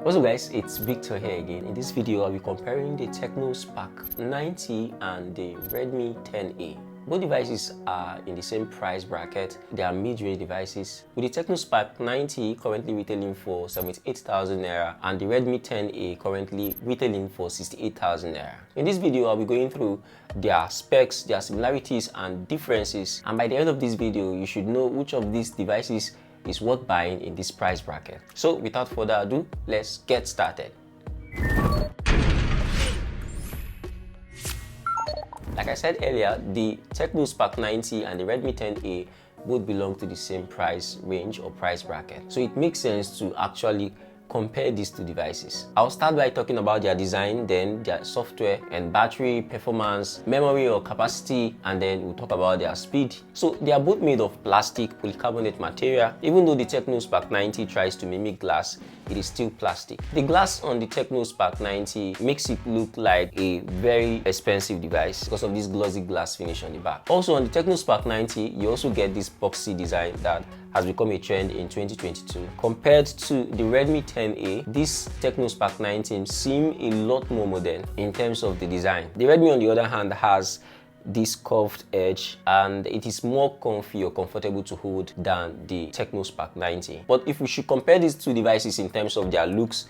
What's up guys, it's Victor here again. In this video I'll be comparing the Tecno Spark 90 and the Redmi 10A. Both devices are in the same price bracket. They are mid-range devices, with the Tecno Spark 90 currently retailing for 78,000 naira and the Redmi 10A currently retailing for 68,000 naira. In this video I'll be going through their specs, their similarities and differences, and by the end of this video you should know which of these devices is worth buying in this price bracket. So without further ado, let's get started. Like I said earlier, the Tecno Spark 90 and the Redmi 10A both belong to the same price range or price bracket. So it makes sense to actually compare these two devices. I'll start by talking about their design, then their software and battery performance, memory or capacity, and then we'll talk about their speed. So they are both made of plastic polycarbonate material. Even though the Tecno Spark 90 tries to mimic glass, it is still plastic. The glass on the Tecno Spark 90 makes it look like a very expensive device because of this glossy glass finish on the back. Also on the Tecno Spark 90, you also get this boxy design that has become a trend in 2022. Compared to the Redmi 10A, this Tecno Spark 90 seems a lot more modern in terms of the design. The Redmi on the other hand has this curved edge and it is more comfy or comfortable to hold than the Tecno Spark 90. But if we should compare these two devices in terms of their looks,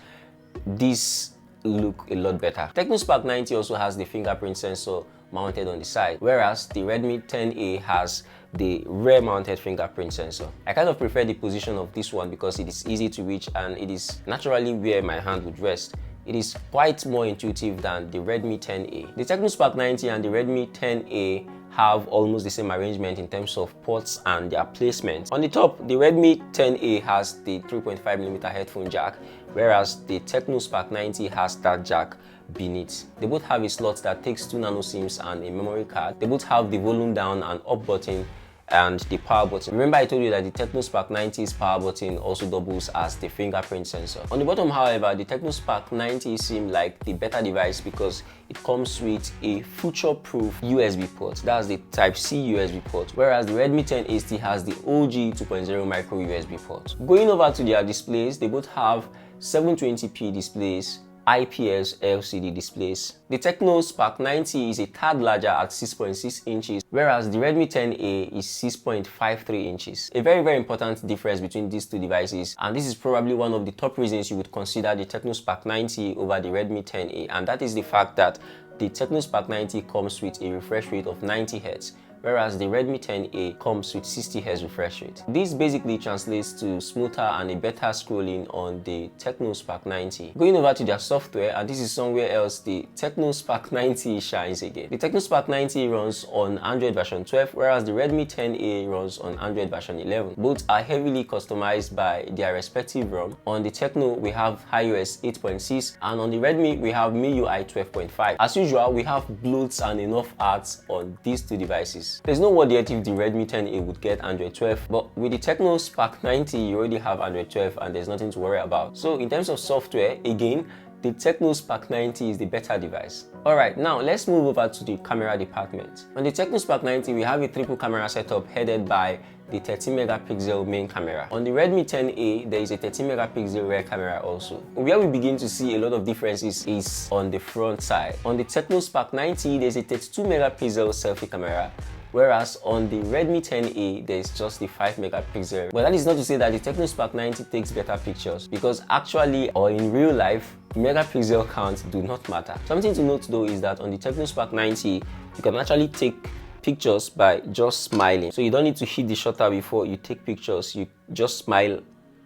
these look a lot better. Tecno Spark 90 also has the fingerprint sensor mounted on the side, whereas the Redmi 10A has the rear mounted fingerprint sensor. I kind of prefer the position of this one because it is easy to reach and it is naturally where my hand would rest. It is quite more intuitive than the Redmi 10A. The Tecno Spark 90 and the Redmi 10A have almost the same arrangement in terms of ports and their placement. On the top, the Redmi 10A has the 3.5mm headphone jack, whereas the Tecno Spark 90 has that jack beneath. They both have a slot that takes 2 nano SIMs and a memory card. They both have the volume down and up button and the power button. Remember I told you that the Tecno Spark 90's power button also doubles as the fingerprint sensor. On the bottom, however, the Tecno Spark 90 seems like the better device because it comes with a future-proof USB port. That's the Type-C USB port, whereas the Redmi 10A still has the OG 2.0 micro USB port. Going over to their displays, they both have 720p displays, IPS LCD displays. The Tecno Spark 90 is a tad larger at 6.6 inches, whereas the Redmi 10A is 6.53 inches. A very important difference between these two devices, and this is probably one of the top reasons you would consider the Tecno Spark 90 over the Redmi 10A, and that is the fact that the Tecno Spark 90 comes with a refresh rate of 90 Hz. Whereas the Redmi 10A comes with 60 Hz refresh rate. This basically translates to smoother and a better scrolling on the Tecno Spark 90. Going over to their software, and this is somewhere else the Tecno Spark 90 shines again. The Tecno Spark 90 runs on Android version 12, whereas the Redmi 10A runs on Android version 11. Both are heavily customized by their respective ROM. On the Tecno, we have iOS 8.6, and on the Redmi, we have MIUI 12.5. As usual, we have bloats and enough ads on these two devices. There's no word yet if the Redmi 10A would get Android 12, but with the Tecno Spark 90, you already have Android 12 and there's nothing to worry about. So in terms of software, again, the Tecno Spark 90 is the better device. Alright, now let's move over to the camera department. On the Tecno Spark 90, we have a triple camera setup headed by the 13 megapixel main camera. On the Redmi 10A, there is a 13 megapixel rear camera also. Where we begin to see a lot of differences is on the front side. On the Tecno Spark 90, there's a 32 megapixel selfie camera, whereas on the Redmi 10A, there's just the 5 megapixel. But that is not to say that the Tecno Spark 90 takes better pictures, because actually, or in real life, megapixel counts do not matter. Something to note though is that on the Tecno Spark 90, you can actually take pictures by just smiling. So you don't need to hit the shutter before you take pictures. You just smile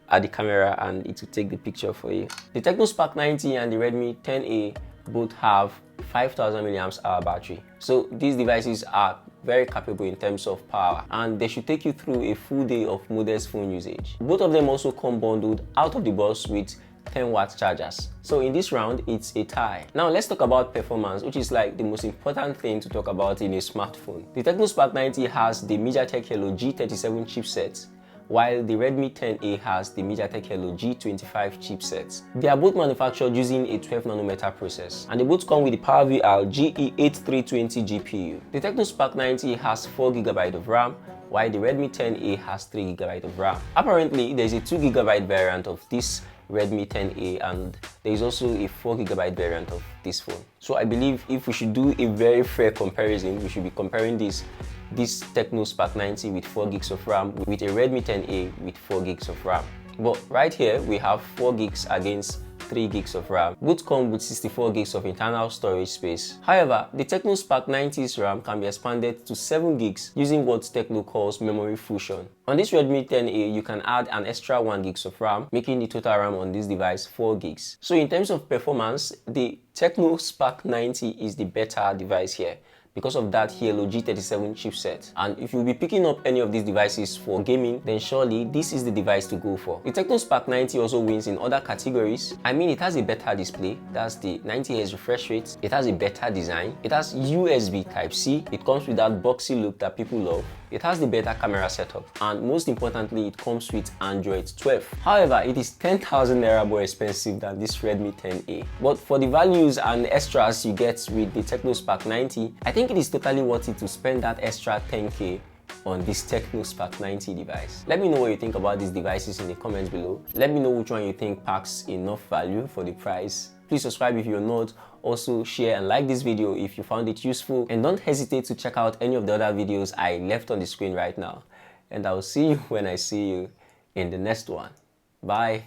at the camera and it will take the picture for you. The Tecno Spark 90 and the Redmi 10A both have 5000 mAh battery. So these devices are very capable in terms of power and they should take you through a full day of modest phone usage. Both of them also come bundled out of the box with 10-watt chargers. So in this round, it's a tie. Now let's talk about performance, which is like the most important thing to talk about in a smartphone. The Tecno Spark 90 has the MediaTek Helio G37 chipset, while the Redmi 10A has the MediaTek Helio G25 chipset. They are both manufactured using a 12nm process, and they both come with the PowerVR GE8320 GPU. The Tecno Spark 90 has 4GB of RAM, while the Redmi 10A has 3GB of RAM. Apparently, there is a 2GB variant of this Redmi 10A, and there is also a 4GB variant of this phone. So I believe if we should do a very fair comparison, we should be comparing this Tecno Spark 90 with 4GB of RAM with a Redmi 10A with 4GB of RAM. But right here we have 4GB against 3GB of RAM. Both come with 64GB of internal storage space. However, the Tecno Spark 90's RAM can be expanded to 7GB using what Tecno calls memory fusion. On this Redmi 10A, you can add an extra 1GB of RAM, making the total RAM on this device 4GB. So in terms of performance, the Tecno Spark 90 is the better device here, because of that Helio G37 chipset. And if you'll be picking up any of these devices for gaming, then surely this is the device to go for. The Tecno Spark 90 also wins in other categories. I mean, it has a better display, that's the 90Hz refresh rate. It has a better design. It has USB Type-C. It comes with that boxy look that people love. It has the better camera setup, and most importantly, it comes with Android 12. However, it is 10,000 naira more expensive than this Redmi 10A. But for the values and extras you get with the Tecno Spark 90, I think it is totally worth it to spend that extra 10K on this Tecno Spark 90 device. Let me know what you think about these devices in the comments below. Let me know which one you think packs enough value for the price. Please subscribe if you're not. Also share and like this video if you found it useful, and don't hesitate to check out any of the other videos I left on the screen right now. And I'll see you when I see you in the next one. Bye.